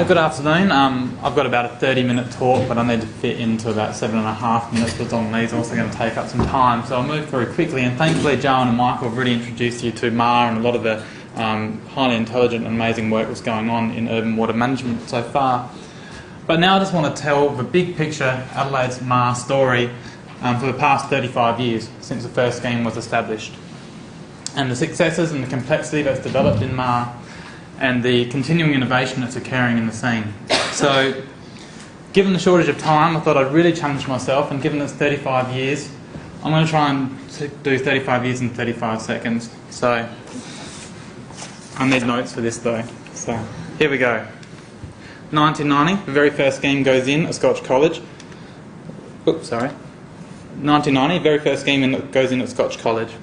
Good afternoon. I've got about a 30-minute talk, but I need to fit into about 7.5 minutes that's on these. Also going to take up some time, so I'll move very quickly. And thankfully, Joan and Michael have really introduced you to MAR and a lot of the highly intelligent and amazing work that's going on in urban water management so far. But now I just want to tell the big picture Adelaide's MAR story for the past 35 years since the first scheme was established, and the successes and the complexity that's developed in MAR and the continuing innovation that's occurring in the scene. So, given the shortage of time, I thought I'd really challenge myself, and given it's 35 years, I'm going to try and do 35 years in 35 seconds. So, I need notes for this though. So, here we go. 1990, the very first scheme goes in at Scotch College. 1990, very first scheme goes in at Scotch College.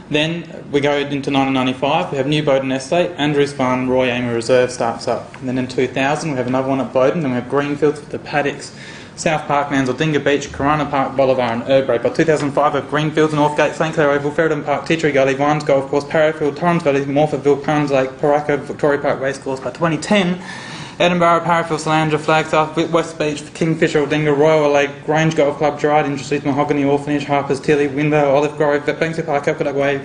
Then we go into 1995, we have New Bowden Estate, Andrews Farm, Roy Amer Reserve starts up. And then in 2000 we have another one at Bowden, then we have Greenfields with the paddocks, South Park, Mansell-Dinga Beach, Corona Park, Bolivar and Erbrae. By 2005 we have Greenfields, Northgate, St Clair Oval, Ferryden Park, Tea Tree Gully, Vines Golf Course, Parrowfield, Torrens Valley, Morphettville, Parnes Lake, Paraka, Victoria Park Racecourse. By 2010, Edinburgh, Parrowfield, Salandra, Flagstaff, West Beach, Kingfisher, Aldinga, Royal Lake, Grange Golf Club, Dryde, Industries, Mahogany, Orphanage, Harpers, Tilly, Window, Olive Grove, Banksy Park, Alcock Way,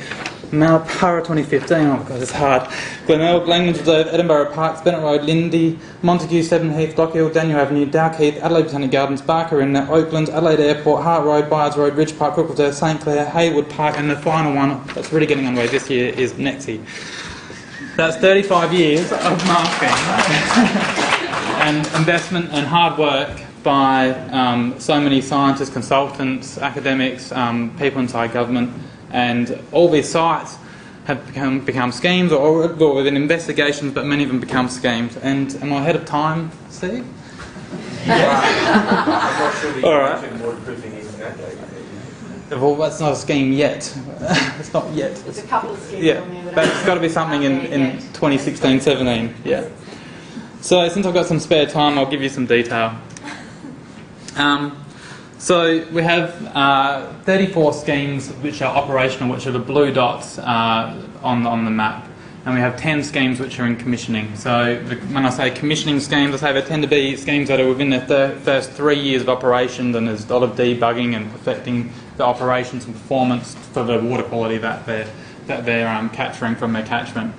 Malpara 2015, oh my god, it's hard. Glenelg, Langlands Reserve, Edinburgh Parks, Bennett Road, Lindy, Montague, Seven Heath, Lockhill, Daniel Avenue, Dalkeith, Adelaide Botanic Gardens, Barker Inlet, Oaklands, Adelaide Airport, Hart Road, Byards Road, Ridge Park, Crook Reserve, St Clair, Haywood Park, and the final one that's really getting underway this year is Nexie. That's 35 years of masking and investment and hard work by so many scientists, consultants, academics, people inside government, and all these sites have become schemes or within investigations, but many of them become schemes. And am I ahead of time, Steve? Yeah. All right. Well, that's not a scheme yet. It's not yet. There's a couple of schemes on there. But it's got to be something in 2016-17. Yeah. So since I've got some spare time, I'll give you some detail. So we have 34 schemes which are operational, which are the blue dots on the map, and we have 10 schemes which are in commissioning. So when I say commissioning schemes, I say they tend to be schemes that are within their first 3 years of operations, and there's a lot of debugging and perfecting the operations and performance for the water quality that they're capturing from their catchment.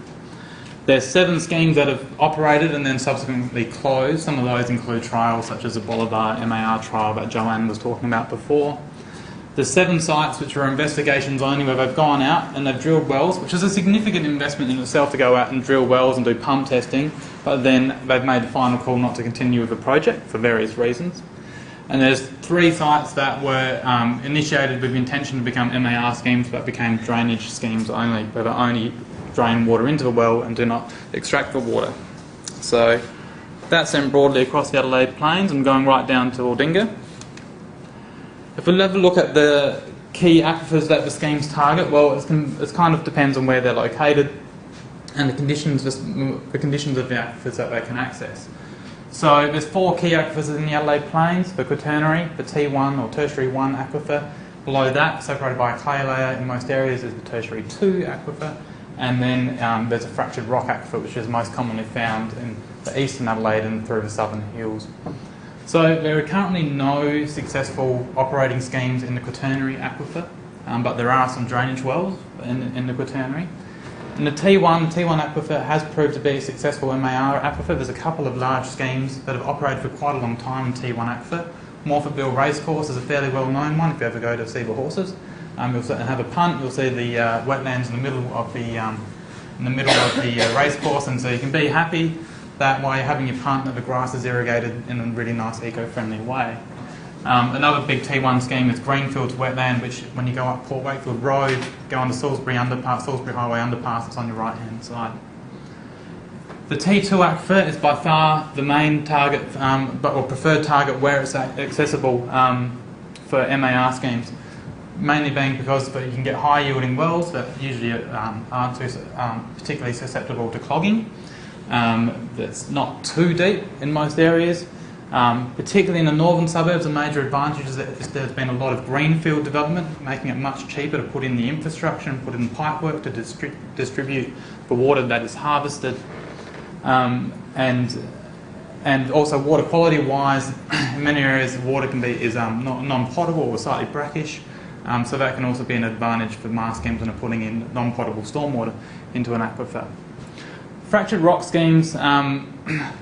There's 7 schemes that have operated and then subsequently closed. Some of those include trials such as the Bolivar MAR trial that Joanne was talking about before. There's 7 sites which are investigations only, where they've gone out and they've drilled wells, which is a significant investment in itself to go out and drill wells and do pump testing, but then they've made the final call not to continue with the project for various reasons. And there's 3 sites that were initiated with the intention to become MAR schemes, but became drainage schemes only, where they only drain water into the well and do not extract the water. So that's then broadly across the Adelaide Plains and going right down to Aldinga. If we have a look at the key aquifers that the schemes target, well, it kind of depends on where they're located and the conditions of the aquifers that they can access. So there's 4 key aquifers in the Adelaide Plains: the Quaternary, the T1 or Tertiary 1 aquifer. Below that, separated by a clay layer in most areas, is the Tertiary 2 aquifer. And then there's a fractured rock aquifer, which is most commonly found in the eastern Adelaide and through the southern hills. So there are currently no successful operating schemes in the Quaternary aquifer, but there are some drainage wells in the Quaternary. In the T1 aquifer has proved to be a successful MAR aquifer. There's a couple of large schemes that have operated for quite a long time in T1 aquifer. Morphettville Racecourse is a fairly well-known one if you ever go to see the horses. You'll have a punt. You'll see the wetlands in the middle of the race course, and so you can be happy that while you're having your punt, that the grass is irrigated in a really nice eco-friendly way. Another big T1 scheme is Greenfields Wetland, which when you go up Port Wakefield Road, go on the Salisbury Highway underpass, it's on your right-hand side. The T2 aquifer is by far the main target, or preferred target where it's accessible for MAR schemes. Mainly being because you can get high yielding wells that usually aren't too particularly susceptible to clogging. That's not too deep in most areas. Particularly in the northern suburbs, a major advantage is that there's been a lot of greenfield development, making it much cheaper to put in the infrastructure and put in pipework to distribute the water that is harvested. And also water quality wise, in many areas the water is non-potable or slightly brackish, so that can also be an advantage for MAR schemes when they're putting in non-potable stormwater into an aquifer. Fractured rock schemes tend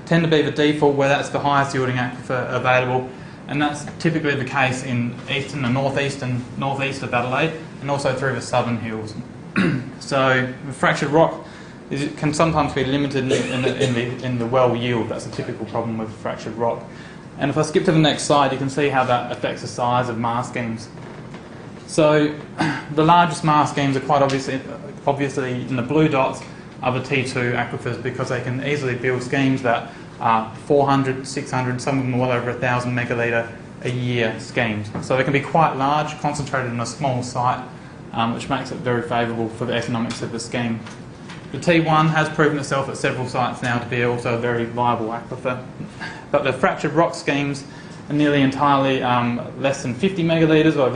to be the default where that's the highest yielding aquifer available, and that's typically the case in eastern and northeast of Adelaide, and also through the southern hills. So the fractured rock can sometimes be limited in the well yield. That's a typical problem with fractured rock. And if I skip to the next slide, you can see how that affects the size of MAR schemes. So the largest MAR schemes are quite obviously in the blue dots are the T2 aquifers, because they can easily build schemes that are 400, 600, some of them well over 1,000 megalitre a year schemes. So they can be quite large, concentrated in a small site, which makes it very favourable for the economics of the scheme. The T1 has proven itself at several sites now to be also a very viable aquifer, but the fractured rock schemes are nearly entirely less than 50 megalitres, or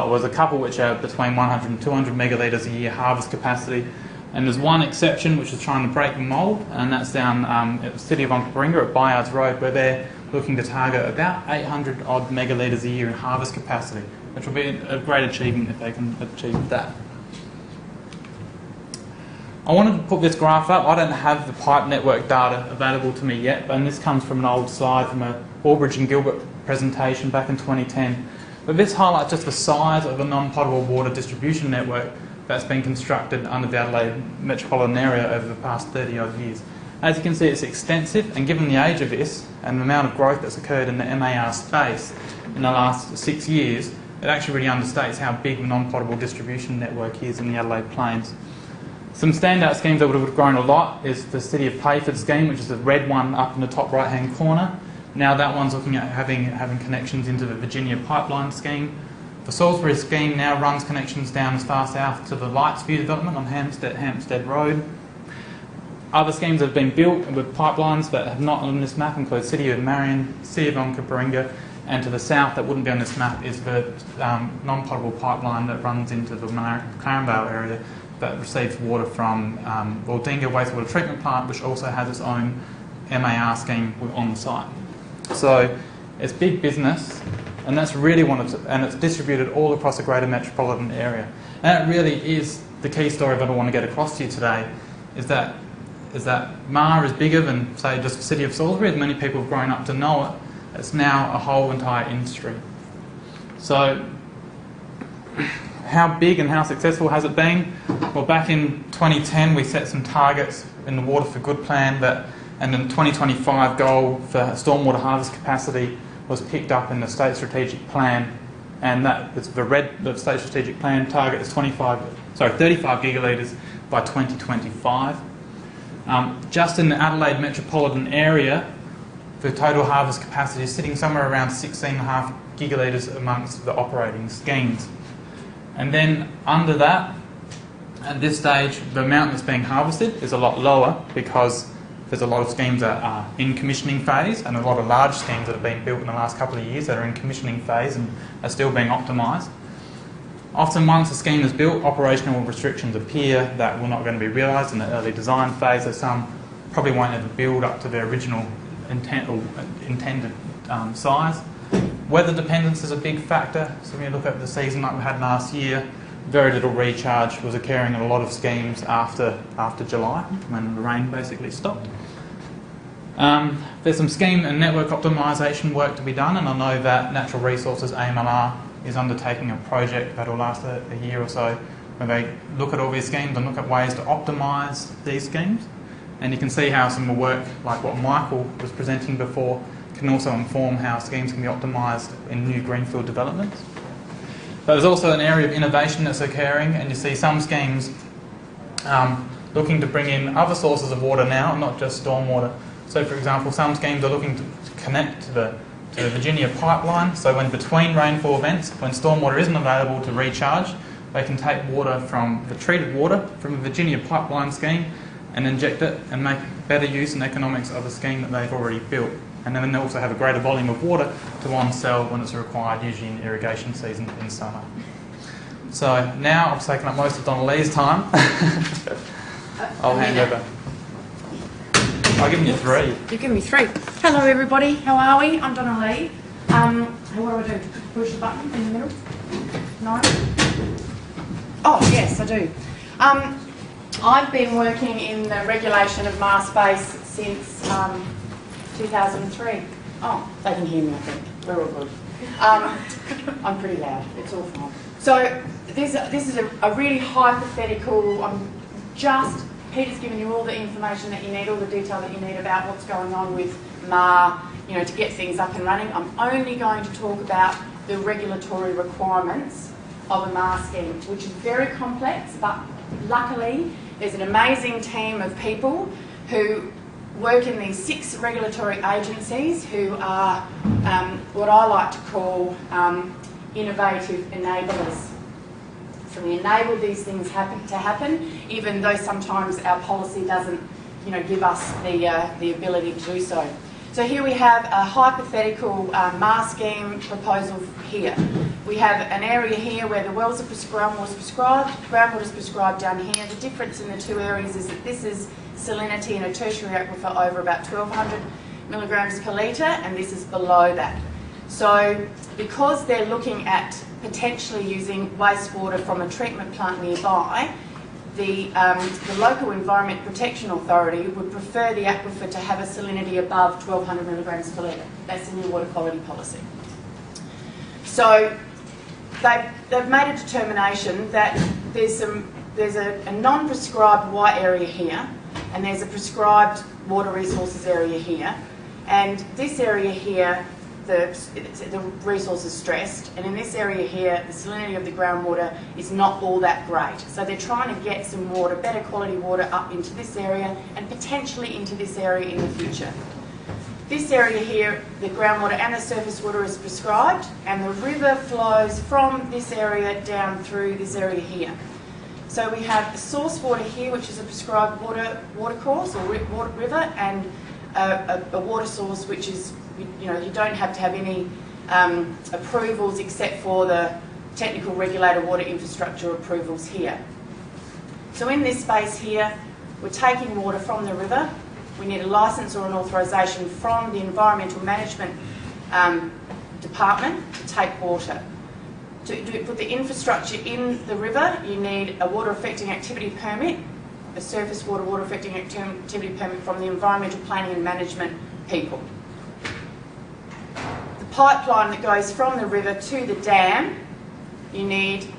was a couple which are between 100 and 200 megalitres a year harvest capacity. And there's one exception which is trying to break the mould, and that's down at the city of Aquifer at Byards Road, where they're looking to target about 800 odd megalitres a year in harvest capacity, which will be a great achievement if they can achieve that. I wanted to put this graph up. I don't have the pipe network data available to me yet, and this comes from an old slide from a Albridge and Gilbert presentation back in 2010. But this highlights just the size of the non-potable water distribution network that's been constructed under the Adelaide metropolitan area over the past 30 odd years. As you can see, it's extensive, and given the age of this and the amount of growth that's occurred in the MAR space in the last 6 years, it actually really understates how big the non-potable distribution network is in the Adelaide Plains. Some standout schemes that would have grown a lot is the City of Playford scheme, which is the red one up in the top right hand corner. Now that one's looking at having connections into the Virginia pipeline scheme. The Salisbury scheme now runs connections down as far south to the Lightsview development on Hampstead Road. Other schemes that have been built with pipelines that have not on this map include City of Marion, City of Onkaparinga, and to the south that wouldn't be on this map is the non-potable pipeline that runs into the Clarendale area that receives water from Waldinga Wastewater Treatment Plant, which also has its own MAR scheme on the site. So it's big business, and that's really and it's distributed all across the greater metropolitan area. And that really is the key story that I want to get across to you today, is that MAR is bigger than, say, just the city of Salisbury, as many people have grown up to know it. It's now a whole entire industry. So how big and how successful has it been? Well, back in 2010 we set some targets in the Water for Good plan and the 2025 goal for stormwater harvest capacity was picked up in the state strategic plan, and the state strategic plan target is 35 gigalitres by 2025. Just in the Adelaide metropolitan area, the total harvest capacity is sitting somewhere around 16.5 gigalitres amongst the operating schemes. And then under that, at this stage, the amount that's being harvested is a lot lower because there's a lot of schemes that are in commissioning phase and a lot of large schemes that have been built in the last couple of years that are in commissioning phase and are still being optimised. Often once a scheme is built, operational restrictions appear that were not going to be realised in the early design phase, so some probably won't ever build up to their original intended size. Weather dependence is a big factor. So when you look at the season like we had last year, very little recharge was occurring in a lot of schemes after July, when the rain basically stopped. There's some scheme and network optimisation work to be done, and I know that Natural Resources AMLR is undertaking a project that will last a year or so, where they look at all these schemes and look at ways to optimise these schemes. And you can see how some of the work, like what Michael was presenting before, can also inform how schemes can be optimised in new greenfield developments. But there's also an area of innovation that's occurring, and you see some schemes looking to bring in other sources of water now, not just stormwater. So for example, some schemes are looking to connect to the Virginia pipeline, so when between rainfall events, when stormwater isn't available to recharge, they can take water from the treated water from the Virginia pipeline scheme and inject it and make better use and economics of a scheme that they've already built. And then they also have a greater volume of water to on-sell when it's required, usually in irrigation season in summer. So now I've taken up most of Donna Lee's time. I'll hand over. I'll give you 3. You give me 3. Hello everybody, how are we? I'm Donna. What do? Push the button in the middle? No? Oh yes, I do. I've been working in the regulation of Mars space since 2003. Oh, they can hear me, I think. We're all good. I'm pretty loud, it's all fine. So this is a really hypothetical, Peter's given you all the information that you need, all the detail that you need about what's going on with MAR, to get things up and running. I'm only going to talk about the regulatory requirements of a MAR scheme, which is very complex, but luckily there's an amazing team of people who work in these 6 regulatory agencies who are what I like to call innovative enablers. So we enable these things to happen, even though sometimes our policy doesn't, give us the ability to do so. So here we have a hypothetical MAR scheme proposal here. We have an area here where the wells are prescribed, groundwater is prescribed down here. The difference in the 2 areas is that this is salinity in a tertiary aquifer over about 1,200 milligrams per litre, and this is below that. So because they're looking at potentially using wastewater from a treatment plant nearby, the local Environment Protection Authority would prefer the aquifer to have a salinity above 1,200 milligrams per litre. That's the new water quality policy. So they've made a determination that there's a non-prescribed white area here, and there's a prescribed water resources area here, and this area here the resource is stressed, and in this area here the salinity of the groundwater is not all that great. So they're trying to get some water, better quality water, up into this area and potentially into this area in the future. This area here, the groundwater and the surface water is prescribed, and the river flows from this area down through this area here. So we have source water here, which is a prescribed water course or river, and a water source which is, you don't have to have any approvals except for the technical regulator water infrastructure approvals here. So in this space here, we're taking water from the river. We need a licence or an authorisation from the Environmental Management Department to take water. To put the infrastructure in the river, you need a water affecting activity permit, a surface water affecting activity permit from the Environmental Planning and Management people. The pipeline that goes from the river to the dam, you need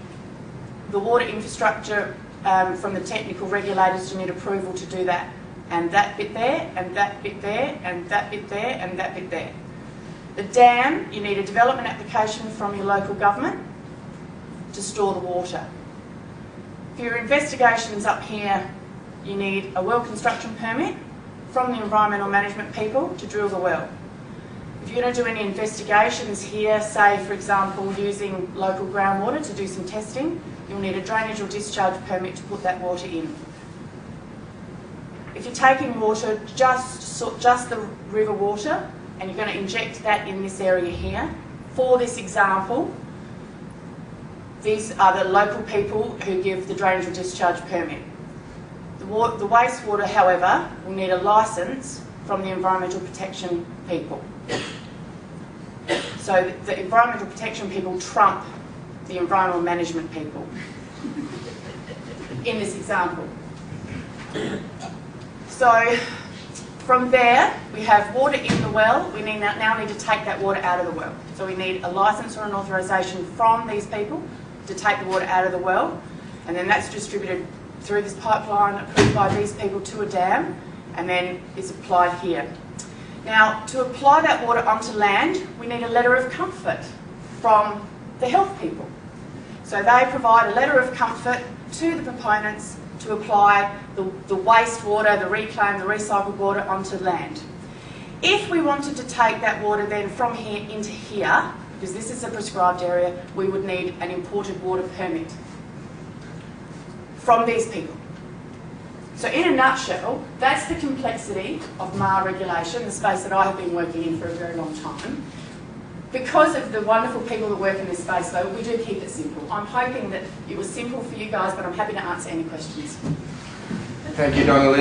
the water infrastructure from the technical regulators. You need approval to do that. And that bit there, and that bit there, and that bit there, and that bit there. The dam, you need a development application from your local government to store the water. For your investigations up here, you need a well construction permit from the environmental management people to drill the well. If you're going to do any investigations here, say for example using local groundwater to do some testing, you'll need a drainage or discharge permit to put that water in. If you're taking water, just the river water, and you're going to inject that in this area here, for this example, these are the local people who give the drainage or discharge permit. The wastewater, however, will need a licence from the environmental protection people. So the environmental protection people trump the environmental management people in this example. So from there, we have water in the well. We now need to take that water out of the well. So we need a licence or an authorisation from these people to take the water out of the well, and then that's distributed through this pipeline approved by these people to a dam, and then it's applied here. Now, to apply that water onto land, we need a letter of comfort from the health people. So they provide a letter of comfort to the proponents to apply the wastewater, the reclaimed, the recycled water onto land. If we wanted to take that water then from here into here, because this is a prescribed area, we would need an imported water permit from these people. So in a nutshell, that's the complexity of MAR regulation, the space that I have been working in for a very long time. Because of the wonderful people that work in this space though, we do keep it simple. I'm hoping that it was simple for you guys, but I'm happy to answer any questions. Thank you, Donna.